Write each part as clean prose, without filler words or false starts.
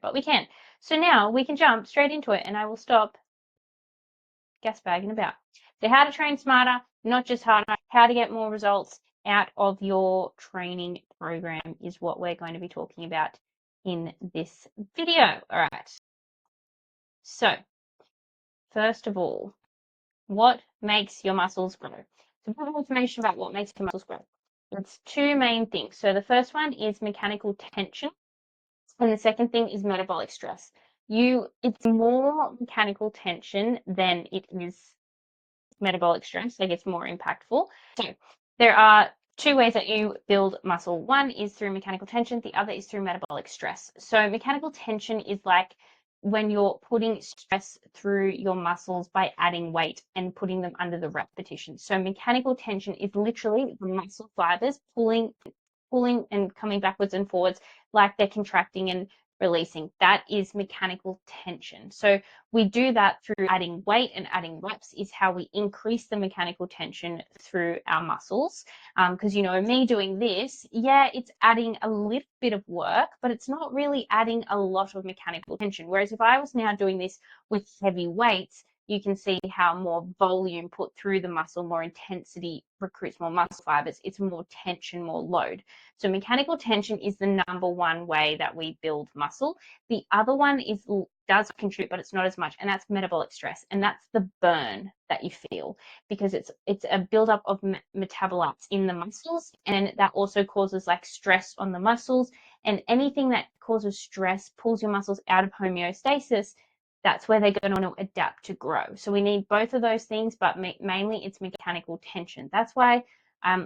but we can. So now we can jump straight into it, and I will stop gas bagging about. So how to train smarter, not just harder, how to get more results out of your training program is what we're going to be talking about in this video. All right. So first of all, what makes your muscles grow? So a bit of information about what makes your muscles grow. It's two main things. So the first one is mechanical tension, and the second thing is metabolic stress. It's more mechanical tension than it is metabolic stress, like it's more impactful. So there are two ways that you build muscle. One is through mechanical tension, the other is through metabolic stress. So mechanical tension is like when you're putting stress through your muscles by adding weight and putting them under the repetition. So mechanical tension is literally the muscle fibers pulling and coming backwards and forwards like they're contracting and releasing. That is mechanical tension. So we do that through adding weight, and adding reps is how we increase the mechanical tension through our muscles. Because me doing this, yeah, it's adding a little bit of work, but it's not really adding a lot of mechanical tension. Whereas if I was now doing this with heavy weights, you can see how more volume put through the muscle, more intensity recruits more muscle fibers. It's more tension, more load. So mechanical tension is the number one way that we build muscle. The other one does contribute, but it's not as much, and that's metabolic stress, and that's the burn that you feel, because it's a buildup of metabolites in the muscles, and that also causes like stress on the muscles, and anything that causes stress pulls your muscles out of homeostasis. That's where they're going to adapt to grow. So we need both of those things, but mainly it's mechanical tension. That's why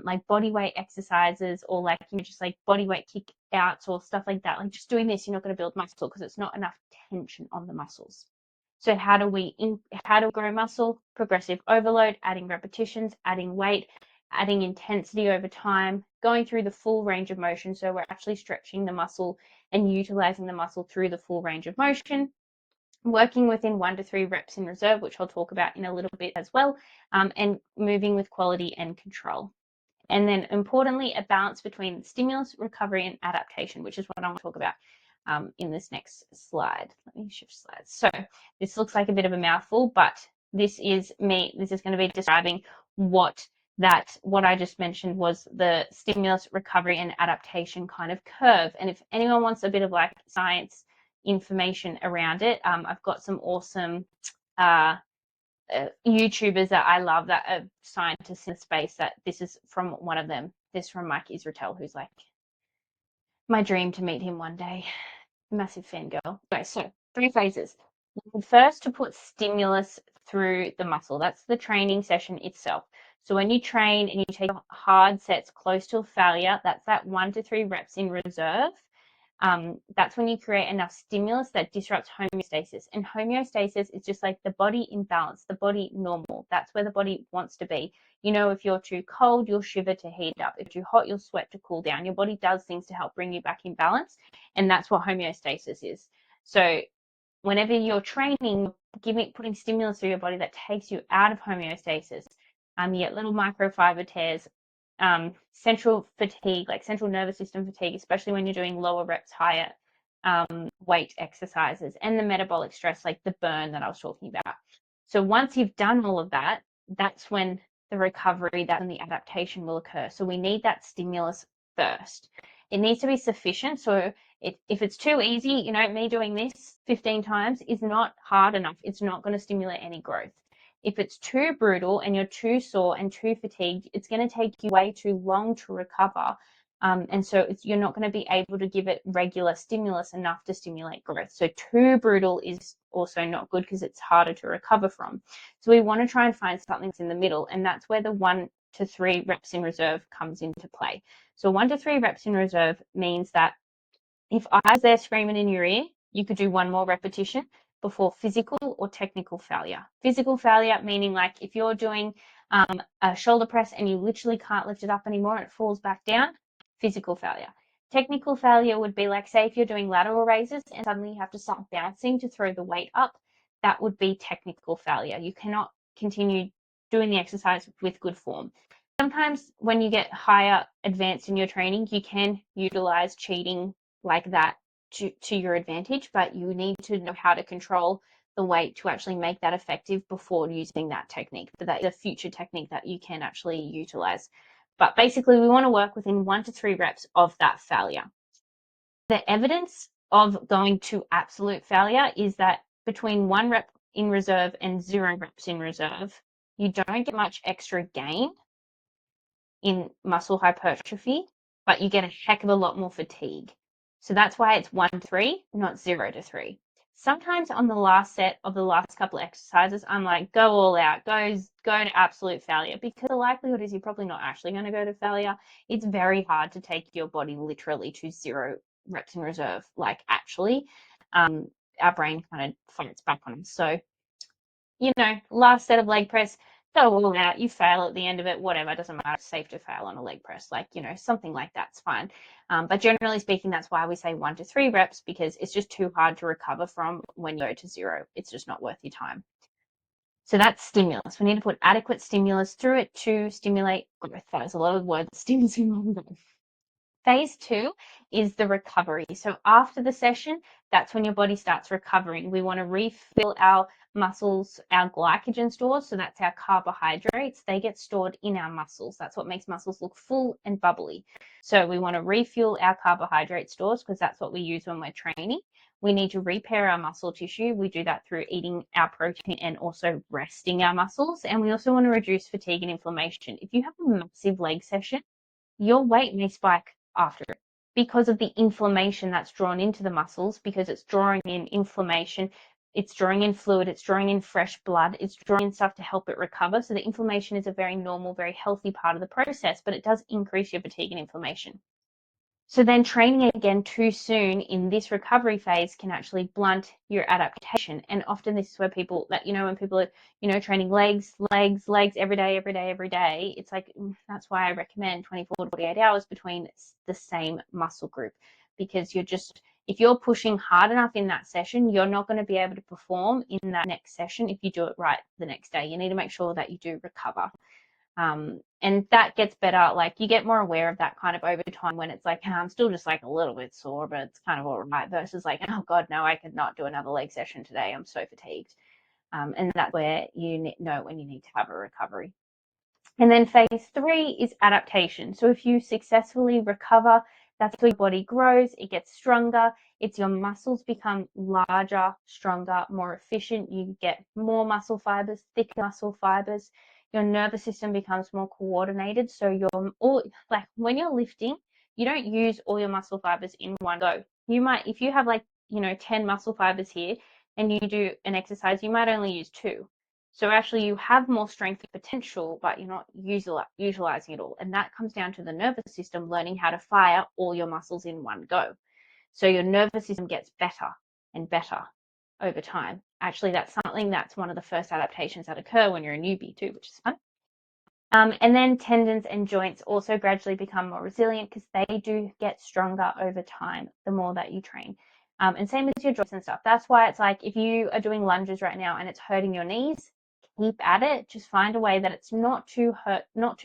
like body weight exercises, or like just like body weight kick outs or stuff like that, like just doing this, you're not going to build muscle because it's not enough tension on the muscles. So how do we grow muscle? Progressive overload, adding repetitions, adding weight, adding intensity over time, going through the full range of motion. So we're actually stretching the muscle and utilizing the muscle through the full range of motion. Working within 1 to 3 reps in reserve, which I'll talk about in a little bit as well, and moving with quality and control. And then importantly, a balance between stimulus, recovery, and adaptation, which is what I want to talk about in this next slide. Let me shift slides. So this looks like a bit of a mouthful, but this is me. This is going to be describing what I just mentioned was the stimulus, recovery, and adaptation kind of curve. And if anyone wants a bit of like science information around it, I've got some awesome YouTubers that I love that are scientists in the space. That this is from one of them. This from Mike Israetel, who's like my dream to meet him one day. Massive fangirl. Okay, so 3 phases. First, to put stimulus through the muscle. That's the training session itself. So when you train and you take hard sets close to failure, that's that 1 to 3 reps in reserve. That's when you create enough stimulus that disrupts homeostasis. And homeostasis is just like the body in balance, the body normal. That's where the body wants to be. If you're too cold, you'll shiver to heat up. If you're hot, you'll sweat to cool down. Your body does things to help bring you back in balance. And that's what homeostasis is. So whenever you're training, putting stimulus through your body that takes you out of homeostasis, you get little microfiber tears, central fatigue, like central nervous system fatigue, especially when you're doing lower reps, higher weight exercises, and the metabolic stress, like the burn that I was talking about. So once you've done all of that, that's when the recovery, that's when the adaptation will occur. So we need that stimulus first. It needs to be sufficient. So if it's too easy, me doing this 15 times is not hard enough. It's not going to stimulate any growth. If it's too brutal and you're too sore and too fatigued, it's going to take you way too long to recover. And so you're not going to be able to give it regular stimulus enough to stimulate growth. So too brutal is also not good because it's harder to recover from. So we want to try and find something that's in the middle, and that's where the 1 to 3 reps in reserve comes into play. So 1 to 3 reps in reserve means that if I was there screaming in your ear, you could do 1 more repetition before physical or technical failure. Physical failure meaning like if you're doing a shoulder press and you literally can't lift it up anymore and it falls back down, physical failure. Technical failure would be like, say, if you're doing lateral raises and suddenly you have to start bouncing to throw the weight up, that would be technical failure. You cannot continue doing the exercise with good form. Sometimes when you get higher advanced in your training, you can utilize cheating like that to your advantage, but you need to know how to control the weight to actually make that effective before using that technique. But that is a future technique that you can actually utilize. But basically, we want to work within 1 to 3 reps of that failure. The evidence of going to absolute failure is that between 1 rep in reserve and 0 reps in reserve, you don't get much extra gain in muscle hypertrophy, but you get a heck of a lot more fatigue. So that's why it's 1 to 3, not 0 to 3. Sometimes on the last set of the last couple of exercises, I'm like, go all out, go to absolute failure, because the likelihood is you're probably not actually going to go to failure. It's very hard to take your body literally to 0 reps in reserve, like actually. Our brain kind of fights back on us. So, last set of leg press, go all out, you fail at the end of it, whatever, it doesn't matter, it's safe to fail on a leg press, like, something like that's fine. But generally speaking, that's why we say 1 to 3 reps, because it's just too hard to recover from when you go to 0. It's just not worth your time. So that's stimulus. We need to put adequate stimulus through it to stimulate growth. That is a lot of words, stimulus in one go. Phase 2 is the recovery. So after the session, that's when your body starts recovering. We want to refill our muscles, our glycogen stores. So that's our carbohydrates. They get stored in our muscles. That's what makes muscles look full and bubbly. So we want to refuel our carbohydrate stores, because that's what we use when we're training. We need to repair our muscle tissue. We do that through eating our protein and also resting our muscles. And we also want to reduce fatigue and inflammation. If you have a massive leg session, your weight may spike after it because of the inflammation that's drawn into the muscles, because it's drawing in inflammation, it's drawing in fluid, it's drawing in fresh blood, it's drawing in stuff to help it recover. So the inflammation is a very normal, very healthy part of the process, but it does increase your fatigue and inflammation. So then training again too soon in this recovery phase can actually blunt your adaptation. And often this is where people, when people are, training legs every day, it's like, that's why I recommend 24 to 48 hours between the same muscle group, because if you're pushing hard enough in that session, you're not going to be able to perform in that next session if you do it right the next day. You need to make sure that you do recover. And that gets better. Like, you get more aware of that kind of over time, when it's like, I'm still just like a little bit sore, but it's kind of all right, versus like, oh God, no, I could not do another leg session today. I'm so fatigued. And that's where you know when you need to have a recovery. And then phase 3 is adaptation. So if you successfully recover, that's where your body grows, it gets stronger, your muscles become larger, stronger, more efficient, you get more muscle fibers, thicker muscle fibers, your nervous system becomes more coordinated. So when you're lifting, you don't use all your muscle fibers in one go. You might, if you have 10 muscle fibers here and you do an exercise, you might only use 2. So actually you have more strength potential, but you're not utilizing it all. And that comes down to the nervous system learning how to fire all your muscles in one go. So your nervous system gets better and better over time. Actually, that's one of the first adaptations that occur when you're a newbie too, which is fun. And then tendons and joints also gradually become more resilient, because they do get stronger over time the more that you train. And same as your joints and stuff. That's why it's like, if you are doing lunges right now and it's hurting your knees, keep at it. Just find a way that it's not too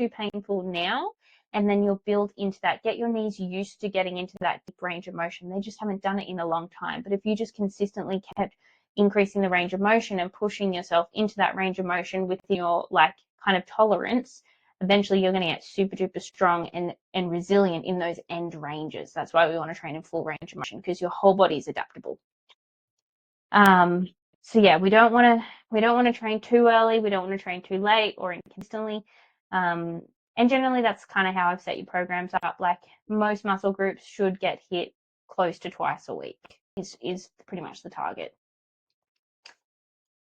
painful now, and then you'll build into that. Get your knees used to getting into that deep range of motion. They just haven't done it in a long time. But if you just consistently kept increasing the range of motion and pushing yourself into that range of motion within your kind of tolerance, eventually you're going to get super duper strong and resilient in those end ranges. That's why we want to train in full range of motion, because your whole body is adaptable. So yeah, we don't want to train too early. We don't want to train too late or inconsistently. And generally that's kind of how I've set your programs up. Like, most muscle groups should get hit close to twice a week is pretty much the target.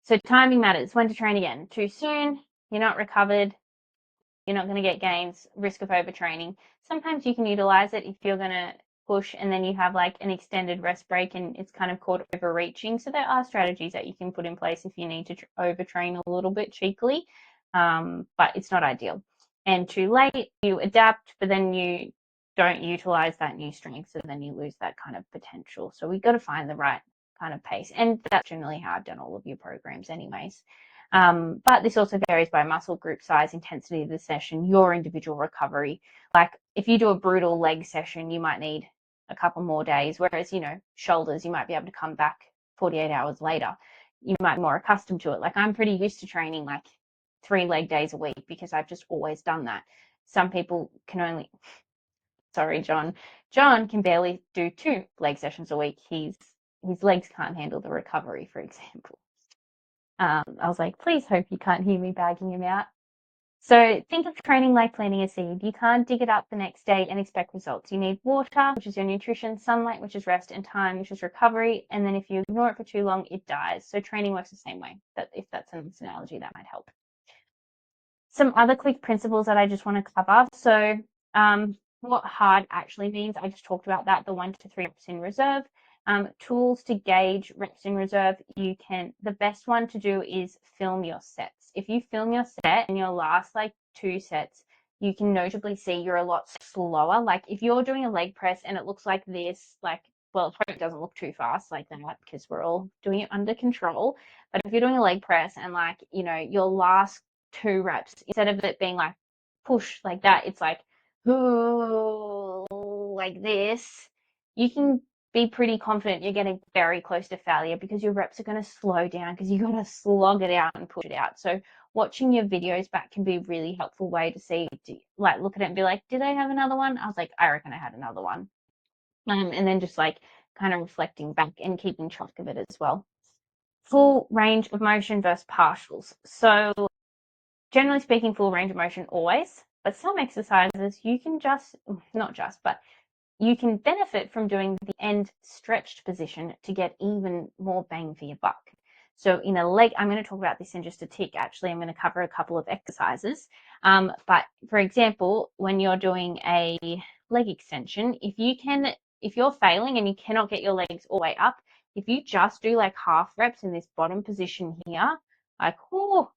So timing matters. When to train again. Too soon, you're not recovered, you're not going to get gains, risk of overtraining. Sometimes you can utilize it if you're going to push and then you have an extended rest break, and it's kind of called overreaching. So there are strategies that you can put in place if you need to overtrain a little bit cheekily, but it's not ideal. And too late, you adapt, but then you don't utilize that new strength, so then you lose that kind of potential. So we've got to find the right kind of pace, and that's generally how I've done all of your programs anyways. But this also varies by muscle group size, intensity of the session, your individual recovery. Like, if you do a brutal leg session, you might need a couple more days. Whereas, shoulders, you might be able to come back 48 hours later. You might be more accustomed to it. Like I'm pretty used to training like 3 leg days a week because I've just always done that. Some people can only, sorry, John. John can barely do 2 leg sessions a week. His legs can't handle the recovery, for example. I was like, please hope you can't hear me bagging him out. So think of training like planting a seed. You can't dig it up the next day and expect results. You need water, which is your nutrition, sunlight, which is rest, and time, which is recovery. And then if you ignore it for too long, it dies. So training works the same way. If that's an analogy, that might help. Some other quick principles that I just want to cover. So what hard actually means, I just talked about that, the 1 to 3 reps in reserve. Tools to gauge reps in reserve, the best one to do is film your sets. If you film your set in your last like 2 sets, you can notably see you're a lot slower. Like if you're doing a leg press and it looks like this, like, well, it probably doesn't look too fast like that because we're all doing it under control. But if you're doing a leg press and like, your last 2 reps, instead of it being like push like that, it's like, ooh, like this, you can be pretty confident you're getting very close to failure because your reps are going to slow down because you got to slog it out and push it out. So watching your videos back can be a really helpful way to see, like look at it and be like, did I have another one? I was like, I reckon I had another one. And then just like kind of reflecting back and keeping track of it as well. Full range of motion versus partials. So generally speaking, full range of motion always, but some exercises you can but you can benefit from doing the end stretched position to get even more bang for your buck. So in a leg, I'm going to talk about this in just a tick. Actually, I'm going to cover a couple of exercises. But for example, when you're doing a leg extension, if you're failing and you cannot get your legs all the way up, if you just do like half reps in this bottom position here, like, oh,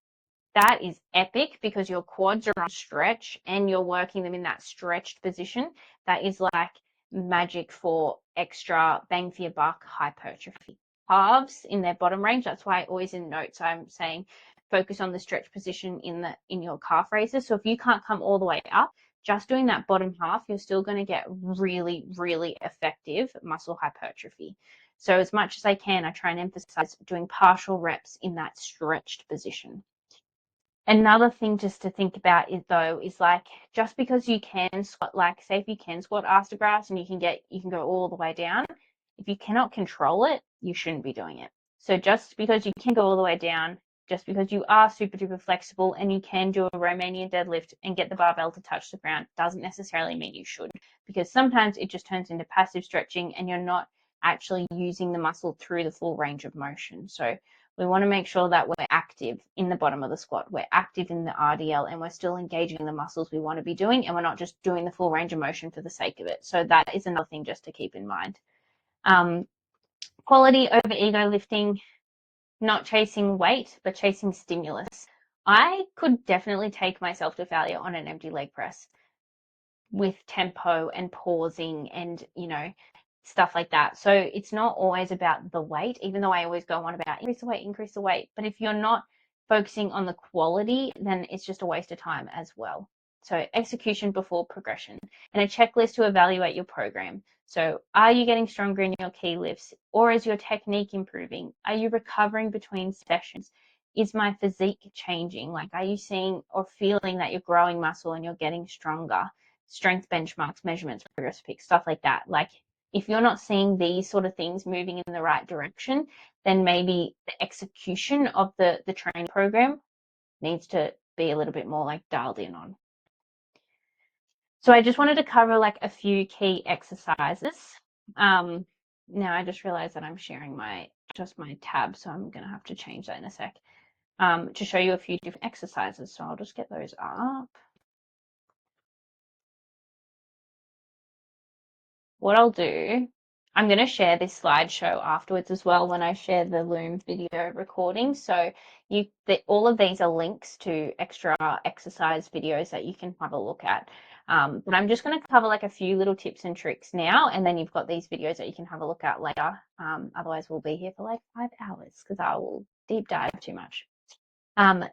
that is epic because your quads are on stretch and you're working them in that stretched position. That is like magic for extra bang for your buck hypertrophy. Calves in their bottom range. That's why always in notes I'm saying focus on the stretch position in your calf raises. So if you can't come all the way up, just doing that bottom half, you're still going to get really, really effective muscle hypertrophy. So as much as I can, I try and emphasize doing partial reps in that stretched position. Another thing just to think about is like, just because you can squat, like say if you can squat ass to grass and you can go all the way down, if you cannot control it, you shouldn't be doing it. So just because you can go all the way down, just because you are super duper flexible and you can do a Romanian deadlift and get the barbell to touch the ground doesn't necessarily mean you should, because sometimes it just turns into passive stretching and you're not actually using the muscle through the full range of motion. So we want to make sure that we're active in the bottom of the squat, we're active in the RDL, and we're still engaging the muscles we want to be doing, and we're not just doing the full range of motion for the sake of it. So that is another thing just to keep in mind. Quality over ego lifting, not chasing weight, but chasing stimulus. I could definitely take myself to failure on an empty leg press with tempo and pausing and, stuff like that. So it's not always about the weight, even though I always go on about increase the weight. But if you're not focusing on the quality, then it's just a waste of time as well. So execution before progression and a checklist to evaluate your program. So are you getting stronger in your key lifts, or is your technique improving? Are you recovering between sessions? Is my physique changing? Like, are you seeing or feeling that you're growing muscle and you're getting stronger? Strength benchmarks, measurements, progress pics, stuff like that. Like, if you're not seeing these sort of things moving in the right direction, then maybe the execution of the training program needs to be a little bit more like dialed in on. So I just wanted to cover like a few key exercises. Now I just realized that I'm sharing my tab, so I'm going to have to change that in a sec to show you a few different exercises. So I'll just get those up. What I'll do, I'm going to share this slideshow afterwards as well when I share the Loom video recording. So all of these are links to extra exercise videos that you can have a look at. But I'm just going to cover like a few little tips and tricks now, and then you've got these videos that you can have a look at later. Otherwise, we'll be here for like 5 hours because I will deep dive too much.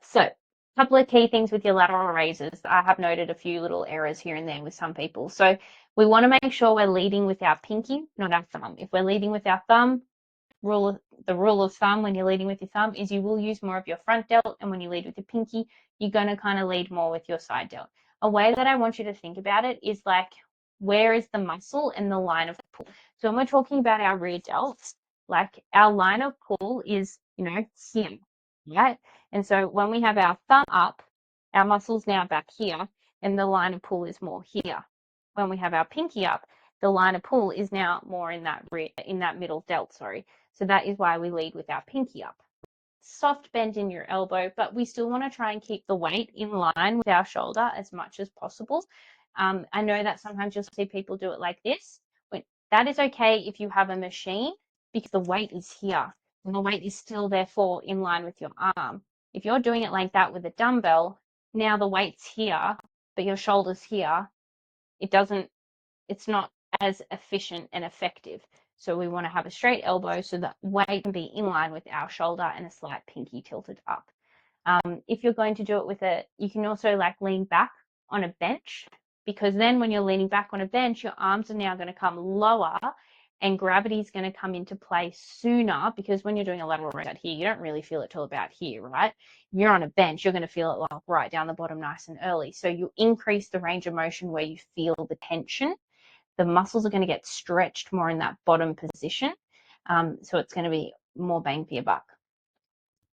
So a couple of key things with your lateral raises. I have noted a few little errors here and there with some people. So We want to make sure we're leading with our pinky, not our thumb. If we're leading with our thumb, the rule of thumb when you're leading with your thumb is you will use more of your front delt, and when you lead with your pinky, you're going to kind of lead more with your side delt. A way that I want you to think about it is like, where is the muscle and the line of pull? So when we're talking about our rear delts, like our line of pull is, here, right? And so when we have our thumb up, our muscle's now back here, and the line of pull is more here. When we have our pinky up, the line of pull is now more in that middle delt, sorry. So that is why we lead with our pinky up. Soft bend in your elbow, but we still want to try and keep the weight in line with our shoulder as much as possible. I know that sometimes you'll see people do it like this. That is okay if you have a machine, because the weight is here and the weight is still therefore in line with your arm. If you're doing it like that with a dumbbell, now the weight's here, but your shoulder's here, it's not as efficient and effective. So we want to have a straight elbow so that weight can be in line with our shoulder and a slight pinky tilted up. If you're going to do it you can also like lean back on a bench, because then when you're leaning back on a bench, your arms are now going to come lower and gravity is going to come into play sooner, because when you're doing a lateral raise out here, you don't really feel it till about here, right? If you're on a bench, you're going to feel it like right down the bottom nice and early. So you increase the range of motion where you feel the tension. The muscles are going to get stretched more in that bottom position. So it's going to be more bang for your buck.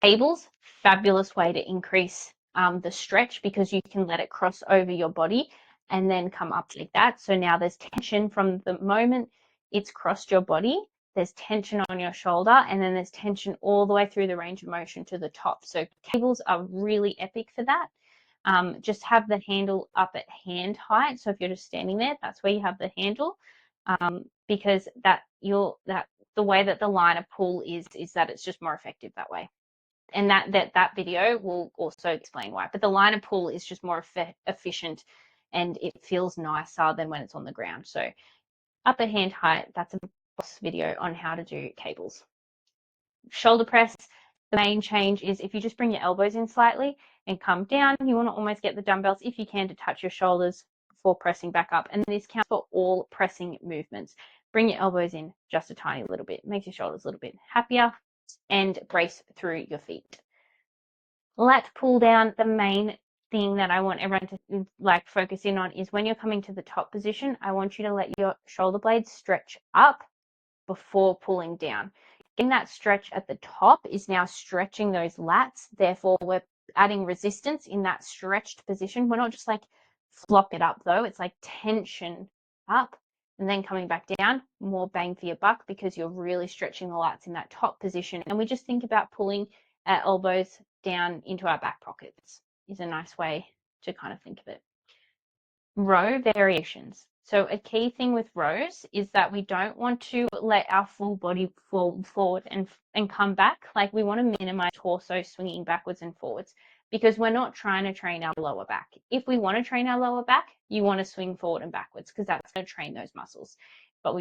Cables, fabulous way to increase the stretch, because you can let it cross over your body and then come up like that. So now there's tension from the moment it's crossed your body. There's tension on your shoulder, and then there's tension all the way through the range of motion to the top. So cables are really epic for that. Just have the handle up at hand height. So if you're just standing there, that's where you have the handle, because the way that the line of pull is that it's just more effective that way. And that video will also explain why. But the line of pull is just more efficient, and it feels nicer than when it's on the ground. So up at hand height, that's a boss video on how to do cables. Shoulder press, the main change is if you just bring your elbows in slightly and come down, you want to almost get the dumbbells, if you can, to touch your shoulders before pressing back up. And this counts for all pressing movements. Bring your elbows in just a tiny little bit, makes your shoulders a little bit happier, and brace through your feet. Lat pull down, the main thing that I want everyone to like focus in on is when you're coming to the top position, I want you to let your shoulder blades stretch up before pulling down. Getting that stretch at the top is now stretching those lats. Therefore, we're adding resistance in that stretched position. We're not just like flop it up though. It's like tension up and then coming back down, more bang for your buck, because you're really stretching the lats in that top position. And we just think about pulling our elbows down into our back pockets is a nice way to kind of think of it. Row variations. So a key thing with rows is that we don't want to let our full body fall forward and come back. Like, we want to minimize torso swinging backwards and forwards, because we're not trying to train our lower back. If we want to train our lower back, you want to swing forward and backwards, because that's going to train those muscles. But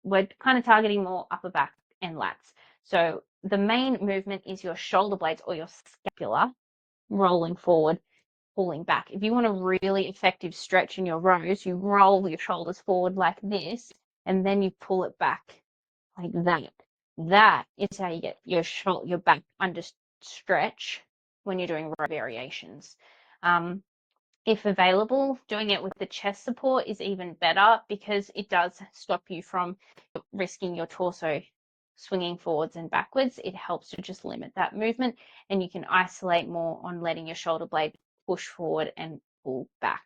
we're kind of targeting more upper back and lats. So the main movement is your shoulder blades or your scapula rolling forward, pulling back. If you want a really effective stretch in your rows, you roll your shoulders forward like this, and then you pull it back like that. That is how you get your back under stretch when you're doing row variations. If available, doing it with the chest support is even better, because it does stop you from risking your torso swinging forwards and backwards. It helps to just limit that movement, and you can isolate more on letting your shoulder blade push forward and pull back.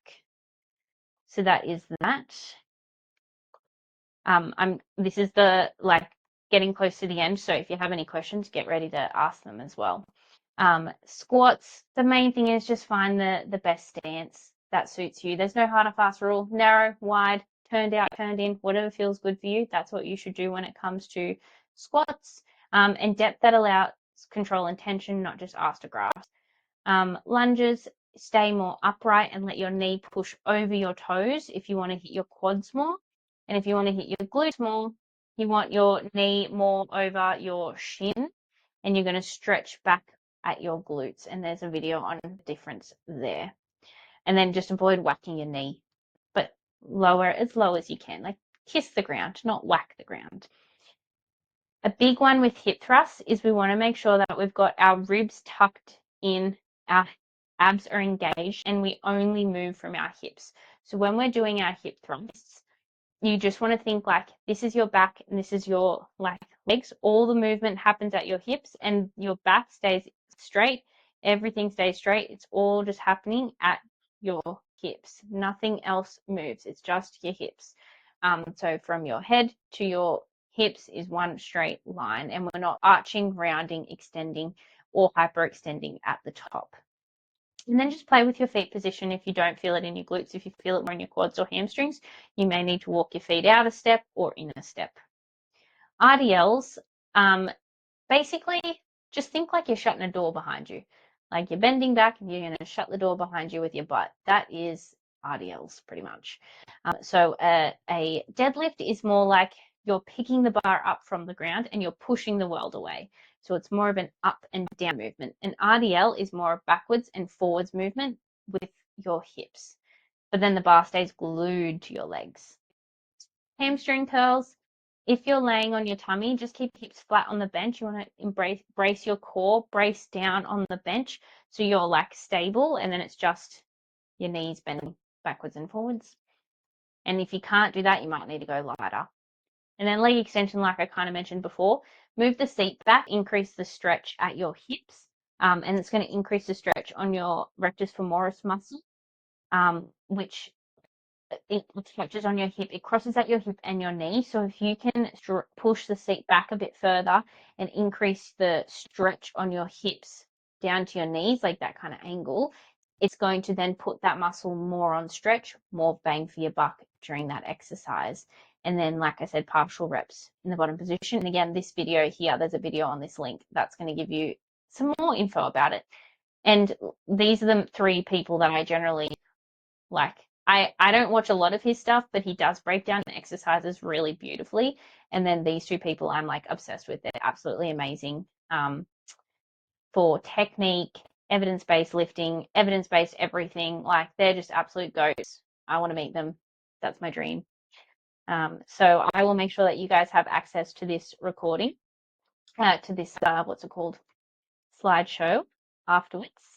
So that is that. This is the getting close to the end. So if you have any questions, get ready to ask them as well. Squats, the main thing is just find the best stance that suits you. There's no hard and fast rule. Narrow, wide, turned out, turned in, whatever feels good for you. That's what you should do when it comes to squats. And depth that allows control and tension, not just ass to grass. Lunges, stay more upright and let your knee push over your toes if you want to hit your quads more. And if you want to hit your glutes more, you want your knee more over your shin, and you're going to stretch back at your glutes. And there's a video on the difference there. And then just avoid whacking your knee. But lower as low as you can, like kiss the ground, not whack the ground. A big one with hip thrusts is we want to make sure that we've got our ribs tucked in, our abs are engaged, and we only move from our hips. So when we're doing our hip thrusts, you just want to think like this is your back and this is your like legs. All the movement happens at your hips and your back stays straight. Everything stays straight. It's all just happening at your hips. Nothing else moves. It's just your hips. So from your head to your hips is one straight line, and we're not arching, rounding, extending, or hyperextending at the top. And then just play with your feet position if you don't feel it in your glutes. If you feel it more in your quads or hamstrings, you may need to walk your feet out a step or in a step. RDLs, basically just think like you're shutting a door behind you. Like you're bending back and you're going to shut the door behind you with your butt. That is RDLs pretty much. So a deadlift is more like you're picking the bar up from the ground and you're pushing the world away. So it's more of an up and down movement. An RDL is more backwards and forwards movement with your hips. But then the bar stays glued to your legs. Hamstring curls. If you're laying on your tummy, just keep hips flat on the bench. You want to brace your core, brace down on the bench so you're like stable, and then it's just your knees bending backwards and forwards. And if you can't do that, you might need to go lighter. And then leg extension, like I kind of mentioned before, move the seat back, increase the stretch at your hips, and it's going to increase the stretch on your rectus femoris muscle, which it stretches on your hip. It crosses at your hip and your knee. So if you can push the seat back a bit further and increase the stretch on your hips down to your knees, like that kind of angle, it's going to then put that muscle more on stretch, more bang for your buck during that exercise. And then, like I said, partial reps in the bottom position. And again, this video here, there's a video on this link that's going to give you some more info about it. And these are the 3 people that I generally like. I don't watch a lot of his stuff, but he does break down the exercises really beautifully. And then these 2 people I'm like obsessed with. They're absolutely amazing for technique, evidence-based lifting, evidence-based everything. Like they're just absolute goats. I want to meet them. That's my dream. So I will make sure that you guys have access to this recording, to this, what's it called, slideshow afterwards.